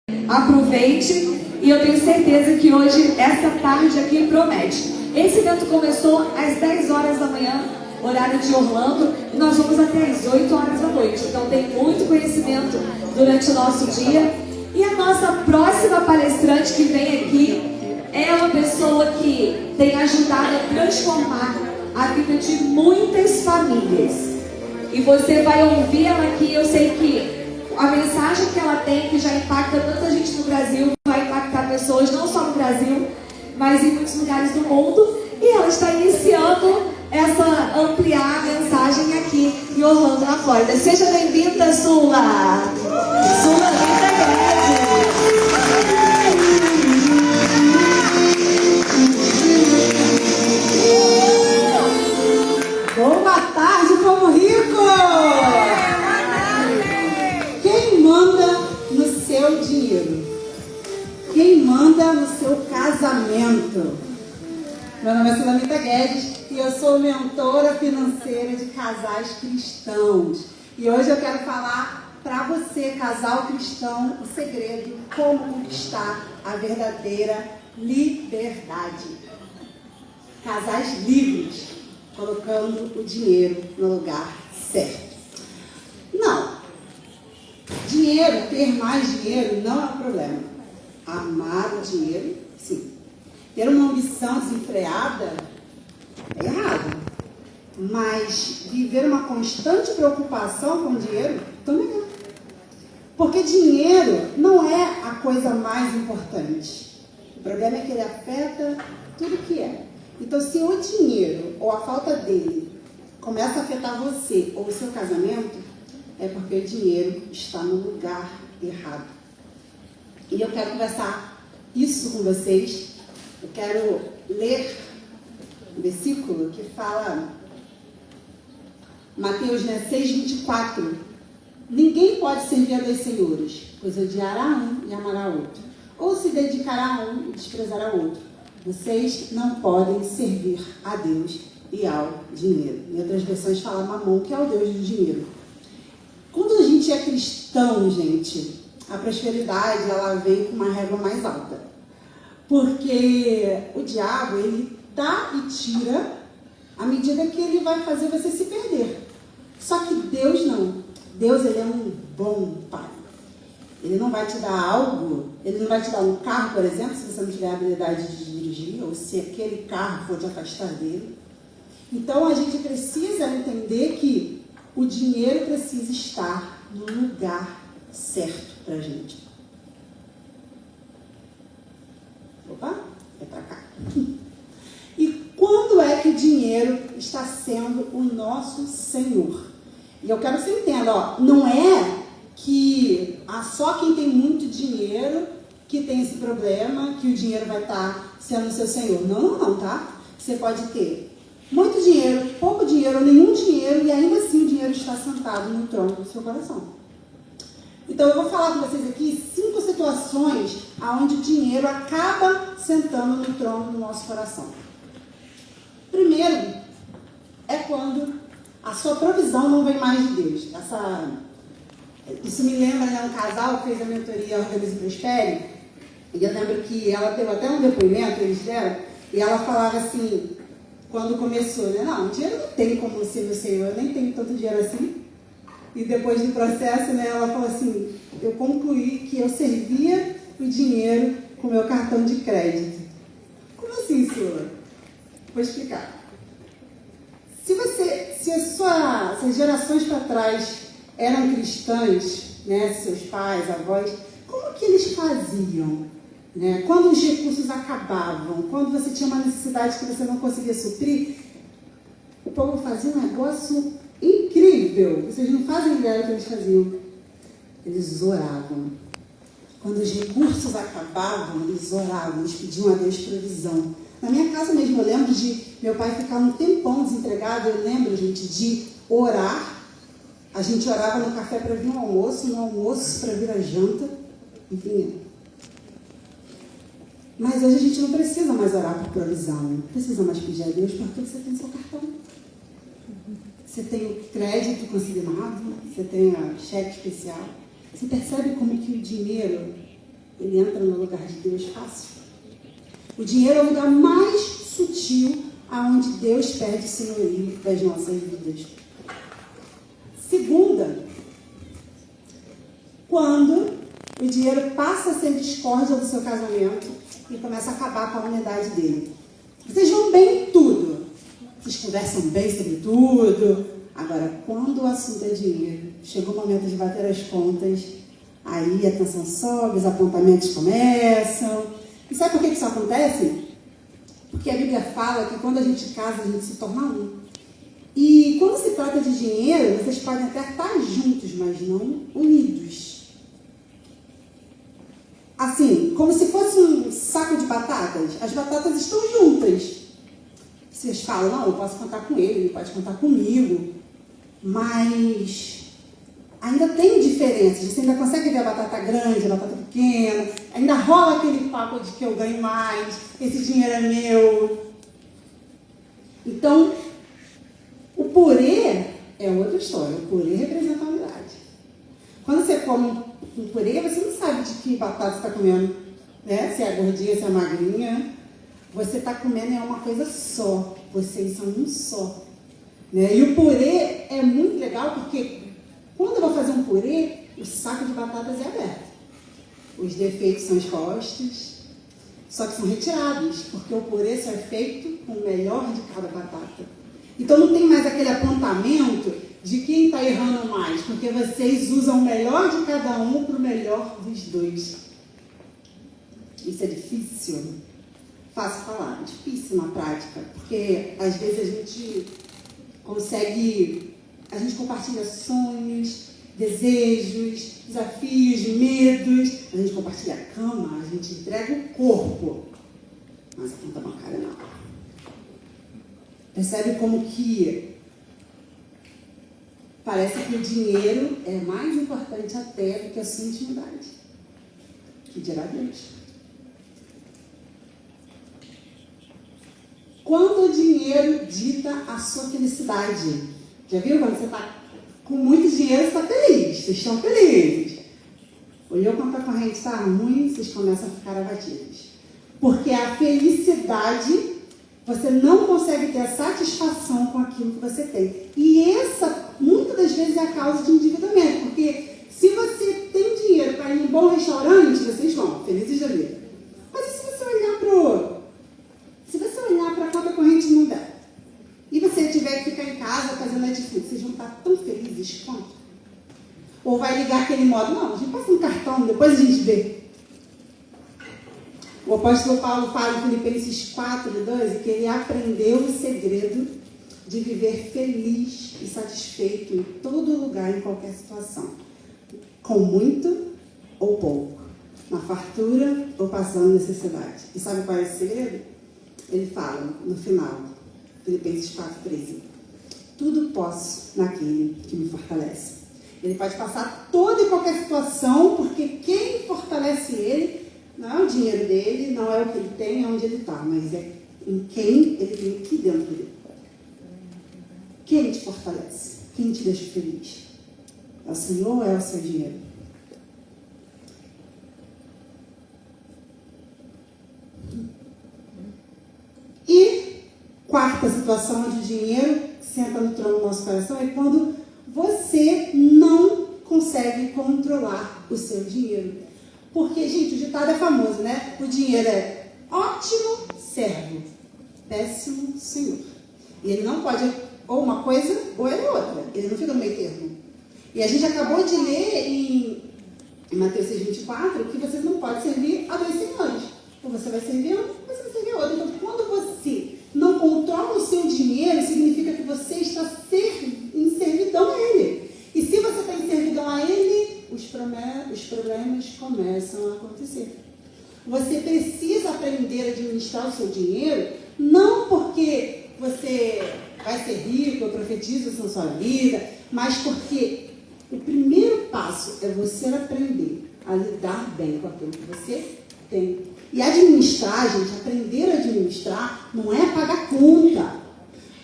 Aproveite e eu tenho certeza que hoje, essa tarde aqui promete. Esse evento começou às 10 horas da manhã, horário de Orlando, e nós vamos até às 8 horas da noite. Então tem muito conhecimento durante o nosso dia. E a nossa próxima palestrante que vem aqui é uma pessoa que tem ajudado a transformar a vida de muitas famílias. E você vai ouvir ela aqui, eu sei que a mensagem que ela tem, que já impacta tanta gente no Brasil, vai impactar pessoas não só no Brasil, mas em muitos lugares do mundo. E ela está iniciando essa ampliar a mensagem aqui em Orlando, na Flórida. Seja bem-vinda, Sula! Sula Vintegrande! Boa tarde, povo rico! Quem manda no seu dinheiro? Quem manda no seu casamento? Meu nome é Sulamita Guedes e eu sou mentora financeira de casais cristãos. E hoje eu quero falar para você, casal cristão, o segredo, como conquistar a verdadeira liberdade. Casais livres, colocando o dinheiro no lugar certo. Não. Dinheiro, ter mais dinheiro não é um problema. Amar o dinheiro, sim. Ter uma ambição desenfreada é errado. Mas viver uma constante preocupação com o dinheiro também é. Porque dinheiro não é a coisa mais importante. O problema é que ele afeta tudo que é. Então, se o dinheiro ou a falta dele começa a afetar você ou o seu casamento, é porque o dinheiro está no lugar errado. E eu quero conversar isso com vocês. Eu quero ler um versículo que fala, Mateus 6:24. Ninguém pode servir a dois senhores, pois odiará um e amará outro, ou se dedicará a um e desprezará outro. Vocês não podem servir a Deus e ao dinheiro. Em outras versões fala Mamon, que é o Deus do dinheiro. Quando a gente é cristão, gente, a prosperidade ela vem com uma régua mais alta. Porque o diabo, ele dá e tira à medida que ele vai fazer você se perder. Só que Deus não. Deus, ele é um bom pai. Ele não vai te dar algo, ele não vai te dar um carro, por exemplo, se você não tiver a habilidade de dirigir, ou se aquele carro for te afastar dele. Então, a gente precisa entender que o dinheiro precisa estar no lugar certo para a gente. Opa, é para cá. E quando é que o dinheiro está sendo o nosso Senhor? E eu quero que você entenda, ó, não é que só quem tem muito dinheiro que tem esse problema, que o dinheiro vai estar sendo o seu Senhor. Não, tá? Você pode ter muito dinheiro, pouco dinheiro, ou nenhum dinheiro, e ainda assim o dinheiro está sentado no trono do seu coração. Então, eu vou falar com vocês aqui 5 situações onde o dinheiro acaba sentando no trono do nosso coração. Primeiro, é quando a sua provisão não vem mais de Deus. Isso me lembra de um casal que fez a mentoria Organize e Prospere, e eu lembro que ela teve até um depoimento, eles deram, e ela falava assim, quando começou, né? Não, o dinheiro não tem como ser meu Senhor, eu nem tenho tanto dinheiro assim. E depois do processo, né, ela falou assim, eu concluí que eu servia o dinheiro com meu cartão de crédito. Como assim, Sula? Vou explicar. Se as gerações para trás eram cristãs, né, seus pais, avós, como que eles faziam? Né? Quando os recursos acabavam, quando você tinha uma necessidade que você não conseguia suprir, o povo fazia um negócio incrível. Vocês não fazem ideia do que eles faziam. Eles oravam. Quando os recursos acabavam, eles oravam, eles pediam a Deus provisão. Na minha casa mesmo, eu lembro de meu pai ficar um tempão desempregado. Eu lembro, gente, de orar. A gente orava no café para vir um almoço, no almoço para vir a janta, e vinha. Mas hoje a gente não precisa mais orar por provisão, não precisa mais pedir a Deus, porque você tem seu cartão. Você tem o crédito consignado, você tem a cheque especial. Você percebe como que o dinheiro ele entra no lugar de Deus fácil. O dinheiro é o lugar mais sutil aonde Deus perde o senhorio das nossas vidas. Segunda, quando o dinheiro passa a ser discórdia do seu casamento e começa a acabar com a unidade dele. Vocês vão bem em tudo. Vocês conversam bem sobre tudo. Agora, quando o assunto é dinheiro, chegou o momento de bater as contas, aí a tensão sobe, os apontamentos começam. E sabe por que isso acontece? Porque a Bíblia fala que quando a gente casa, a gente se torna um. E quando se trata de dinheiro, vocês podem até estar juntos, mas não unidos. Assim, como se fosse um saco de batatas. As batatas estão juntas. Vocês falam, não, eu posso contar com ele pode contar comigo. Mas ainda tem diferenças. Você ainda consegue ver a batata grande, a batata pequena. Ainda rola aquele papo de que eu ganho mais, esse dinheiro é meu. Então, o purê é outra história. O purê representa a unidade. Quando você come um purê, você não sabe de que batata você está comendo, né? Se é gordinha, se é magrinha. Você está comendo é uma coisa só. Vocês são um só. Né? E o purê é muito legal porque quando eu vou fazer um purê, o saco de batatas é aberto. Os defeitos são expostos, só que são retirados, porque o purê só é feito com o melhor de cada batata. Então não tem mais aquele apontamento de quem está errando mais, porque vocês usam o melhor de cada um para o melhor dos dois. Isso é difícil? Fácil falar, difícil na prática, porque às vezes a gente compartilha sonhos, desejos, desafios, medos, a gente compartilha a cama, a gente entrega o corpo, mas a conta bancária não. Percebe como que parece que o dinheiro é mais importante até do que a sua intimidade, que dirá Deus. Quando o dinheiro dita a sua felicidade. Já viu? Quando você está com muito dinheiro, você está feliz. Vocês estão felizes. Olhou quando a corrente está ruim, vocês começam a ficar abatidos. Porque a felicidade, você não consegue ter a satisfação com aquilo que você tem. E essa, muitas das vezes, é a causa de endividamento. Porque se você tem dinheiro para ir em um bom restaurante, vocês vão, felizes da vida. Mas e se você olhar para a conta corrente não der? E você tiver que ficar em casa fazendo Netflix, vocês vão estar tão felizes quanto? Ou vai ligar aquele modo, não, a gente passa um cartão, depois a gente vê. O apóstolo Paulo fala em Filipenses 4:12 que ele aprendeu o segredo de viver feliz e satisfeito em todo lugar, em qualquer situação. Com muito ou pouco. Na fartura ou passando necessidade. E sabe qual é esse segredo? Ele fala no final, Filipenses 4:13. Tudo posso naquele que me fortalece. Ele pode passar toda e qualquer situação, porque quem fortalece ele não é o dinheiro dele, não é o que ele tem, é onde ele está, mas é em quem ele tem aqui dentro dele. Quem te fortalece? Quem te deixa feliz? É o Senhor ou é o seu dinheiro? E quarta situação onde o dinheiro senta no trono do nosso coração é quando você não consegue controlar o seu dinheiro. Porque, gente, o ditado é famoso, né? O dinheiro é ótimo servo, péssimo senhor. E ele não pode ou uma coisa ou é outra. Ele não fica no meio termo. E a gente acabou de ler em Mateus 6:24 que você não pode servir a dois senhores. Ou você vai servir um, ou você vai servir outro. Então, quando você não controla o seu dinheiro, significa que você está em servidão a ele. E se você está em servidão a ele, os problemas começam a acontecer. Você precisa aprender a administrar o seu dinheiro, não porque você vai ser rico, eu profetizo isso na sua vida, mas porque o primeiro passo é você aprender a lidar bem com aquilo que você tem. E administrar, gente, aprender a administrar não é pagar conta.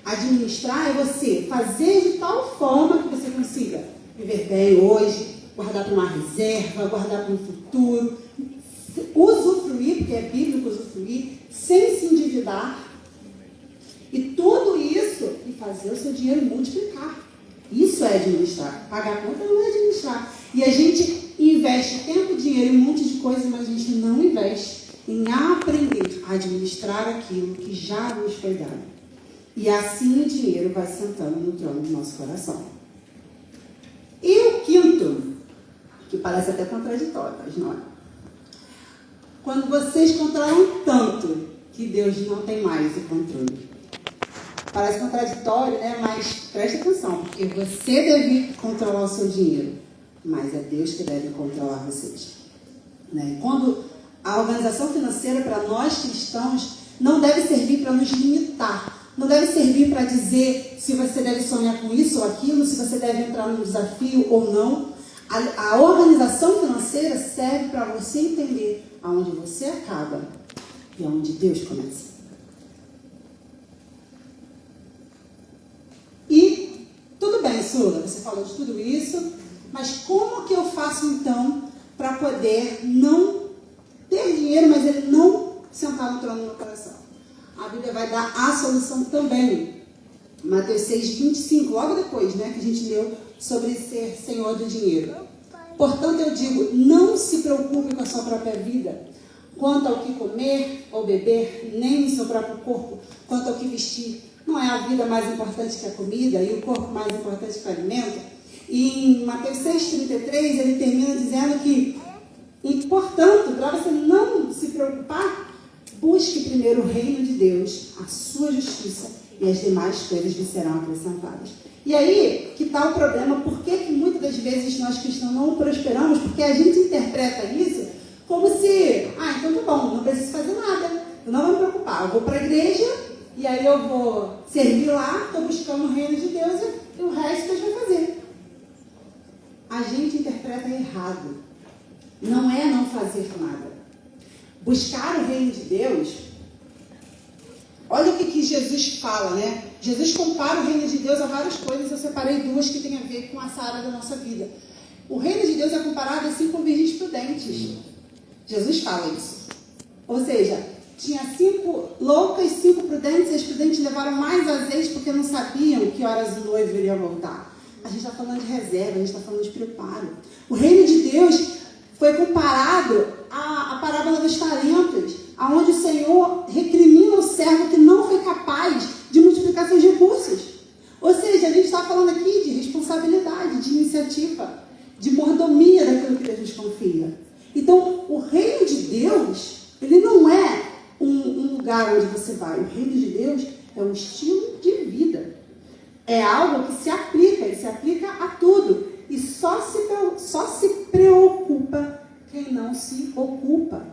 Administrar é você fazer de tal forma que você consiga viver bem hoje, guardar para uma reserva, guardar para um futuro, usufruir, sem se endividar. E tudo isso, e fazer o seu dinheiro multiplicar. Isso é administrar. Pagar a conta não é administrar. E a gente investe tempo, dinheiro em um monte de coisas, mas a gente não investe em aprender a administrar aquilo que já nos foi dado. E assim o dinheiro vai sentando no trono do nosso coração. E o quinto, que parece até contraditório, mas não é. Quando vocês controlam tanto que Deus não tem mais o controle. Parece contraditório, né? Mas preste atenção, porque você deve controlar o seu dinheiro, mas é Deus que deve controlar vocês. Né? Quando a organização financeira para nós cristãos não deve servir para nos limitar, não deve servir para dizer se você deve sonhar com isso ou aquilo, se você deve entrar num desafio ou não. A organização financeira serve para você entender aonde você acaba e aonde Deus começa. E tudo bem, Sula, você falou de tudo isso, mas como que eu faço então para poder não ter dinheiro, mas ele não sentar no trono do meu coração? A Bíblia vai dar a solução também. Mateus 6:25, logo depois, né, que a gente leu sobre ser senhor do dinheiro. Portanto, eu digo, não se preocupe com a sua própria vida, quanto ao que comer ou beber, nem no seu próprio corpo, quanto ao que vestir. Não é a vida mais importante que a comida e o corpo mais importante que o alimento? E em Mateus 6:33, ele termina dizendo que, portanto, para você não se preocupar, busque primeiro o reino de Deus, a sua justiça, e as demais coisas lhe serão acrescentadas. E aí, que está o problema? Por que muitas das vezes nós cristãos não prosperamos? Porque a gente interpreta isso como se, então tá bom, não preciso fazer nada, eu não vou me preocupar, eu vou para a igreja, e aí eu vou servir lá, estou buscando o reino de Deus, e o resto Deus vai fazer. A gente interpreta errado. Não é não fazer nada. Buscar o reino de Deus. Olha o que Jesus fala, né? Jesus compara o reino de Deus a várias coisas. Eu separei duas que têm a ver com essa área da nossa vida. O reino de Deus é comparado assim com virgens prudentes. Jesus fala isso. Ou seja, tinha 5 loucas, 5 prudentes, e as prudentes levaram mais azeite porque não sabiam que horas o noivo iria voltar. A gente está falando de reserva, a gente está falando de preparo. O reino de Deus foi comparado à parábola dos talentos, onde o Senhor recrimina o servo que não foi capaz de multiplicar seus recursos. Ou seja, a gente está falando aqui de responsabilidade, de iniciativa, de mordomia daquilo que Deus nos confia. Então, o reino de Deus, ele não é um lugar onde você vai. O reino de Deus é um estilo de vida. É algo que se aplica, e se aplica a tudo. E só se preocupa quem não se ocupa.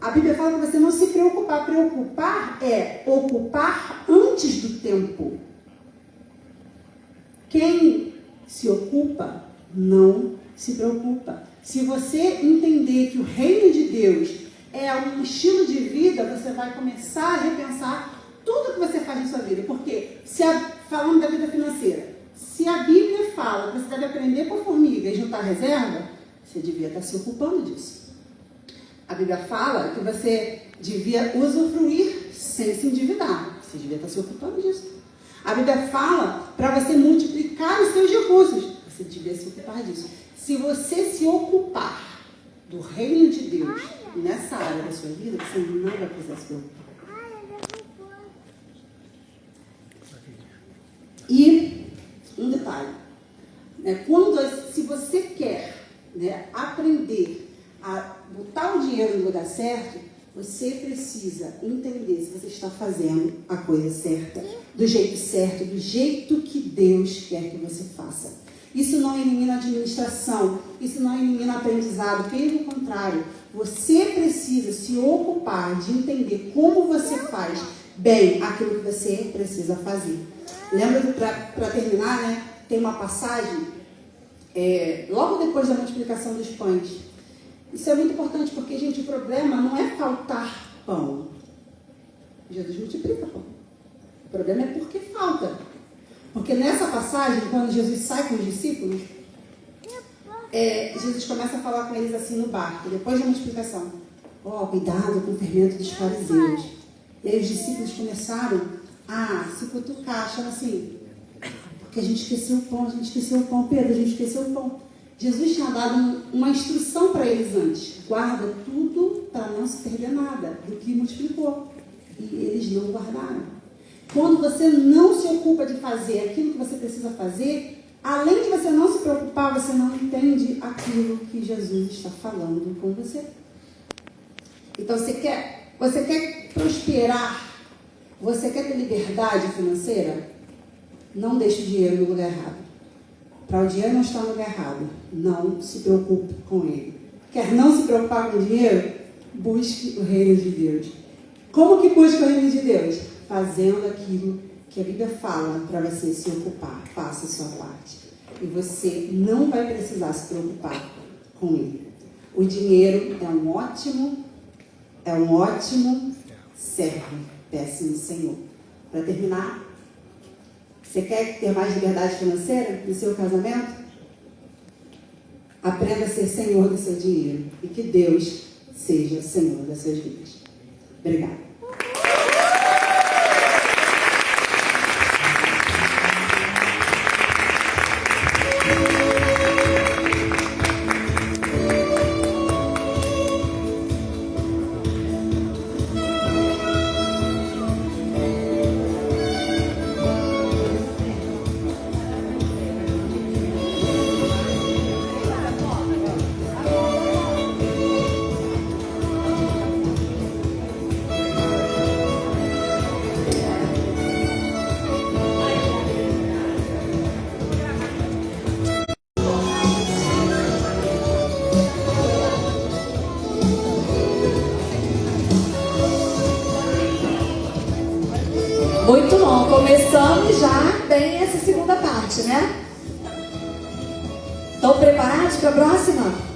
A Bíblia fala para você não se preocupar. Preocupar é ocupar antes do tempo. Quem se ocupa não se preocupa. Se você entender que o reino de Deus é um estilo de vida, você vai começar a repensar tudo que você faz na sua vida. Porque, falando da vida financeira, se a Bíblia fala que você deve aprender por formiga e juntar reserva, você devia estar se ocupando disso. A Bíblia fala que você devia usufruir sem se endividar. Você devia estar se ocupando disso. A Bíblia fala para você multiplicar os seus recursos. Você devia se ocupar disso. Se você se ocupar do reino de Deus nessa área da sua vida, você não vai precisar se preocupar. E um detalhe, se você quer aprender a botar o dinheiro no lugar certo, você precisa entender se você está fazendo a coisa certa, do jeito que Deus quer que você faça. Isso não elimina administração, isso não elimina aprendizado, pelo contrário, você precisa se ocupar de entender como você faz bem aquilo que você precisa fazer. Lembra, para terminar, né, tem uma passagem, logo depois da multiplicação dos pães. Isso é muito importante porque, gente, o problema não é faltar pão. Jesus multiplica pão. O problema é porque falta. Porque nessa passagem, quando Jesus sai com os discípulos, Jesus começa a falar com eles assim no barco, depois da multiplicação. cuidado com o fermento dos fariseus. E aí os discípulos começaram a se cutucar, achando assim, porque a gente esqueceu o pão, Pedro, a gente esqueceu o pão. Jesus tinha dado uma instrução para eles antes, guarda tudo para não se perder nada do que multiplicou. E eles não guardaram. Quando você não se ocupa de fazer aquilo que você precisa fazer, além de você não se preocupar, você não entende aquilo que Jesus está falando com você. Então você quer prosperar, você quer ter liberdade financeira? Não deixe o dinheiro no lugar errado. Para o dinheiro não estar no lugar errado, não se preocupe com ele. Quer não se preocupar com o dinheiro? Busque o reino de Deus. Como que busca o reino de Deus? Fazendo aquilo que a Bíblia fala para você se ocupar. Faça a sua parte. E você não vai precisar se preocupar com ele. O dinheiro é um ótimo servo, péssimo senhor. Para terminar, você quer ter mais liberdade financeira no seu casamento? Aprenda a ser senhor do seu dinheiro e que Deus seja senhor das suas vidas. Obrigada. Muito bom, começamos já bem essa segunda parte, né? Estão preparados para a próxima?